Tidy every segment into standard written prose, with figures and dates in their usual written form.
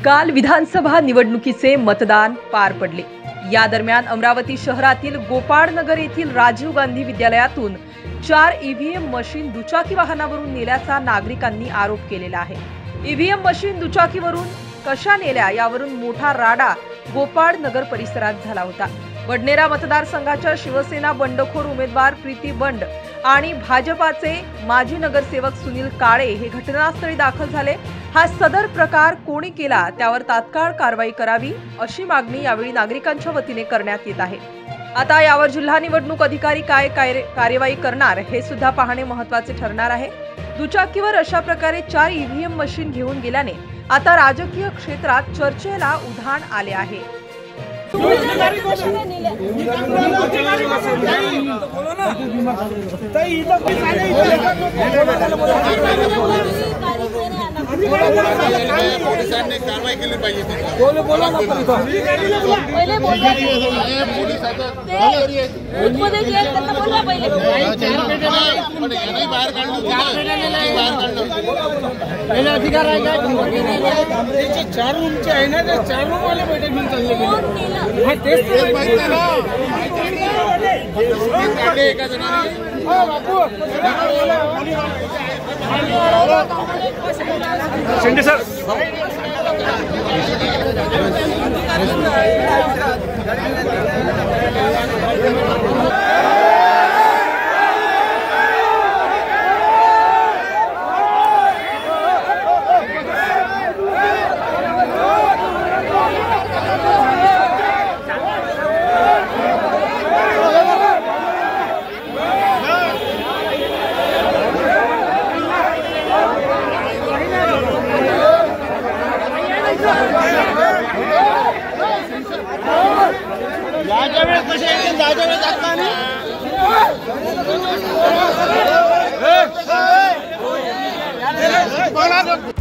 काल विधानसभा निवडणुकीचे मतदान पार पडले। या दरम्यान अमरावती शहरातील गोपाळनगर येथील राजीव गांधी विद्यालयातून 4 ईव्हीएम मशीन दुचाकी वाहनावरून नेल्याचा नागरिकांनी आरोप केलेला आहे। ईव्हीएम मशीन दुचाकीवरून कशा नेल्या यावरून मोठा राडा गोपाळनगर परिसरात झाला होता। वडनेरा मतदारसंघाच्या शिवसेना बंडखोर उमेदवार प्रीती बंड आणि भाजपाचे माजी नगरसेवक सुनील काळे हे घटनास्थळी दाखल झाले। हा सदर प्रकार कोणी केला त्यावर तात्काळ कारवाई करावी अशी मागणी यावेळी नागरिकांच्या वतीने करण्यात येत आहे। आता यावर जिल्हा निवडणूक अधिकारी काय कार्यवाही करणार हे सुद्धा पाहणे महत्त्वाचे ठरणार आहे। दुचाकीवर अशा प्रकारे 4 ईव्हीएम मशीन घेऊन गेल्याने आता राजकीय क्षेत्रात चर्चेला उधाण आले आहे। पोलिसांनी कारवाई केली पाहिजे। बाहेर काढलं अधिकार आहे का? 4 रूमचे आहे ना, ते 4 रूम वाले बैठक घेऊन चालले गेले। एका जणांनी शिंदे सर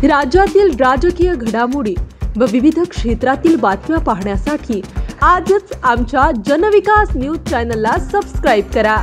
राज्यातील राजकीय घडामोडी व विविध क्षेत्रातील बातम्या पाहण्यासाठी आजच आमच्या जनविकास न्यूज चॅनलला सबस्क्राइब करा।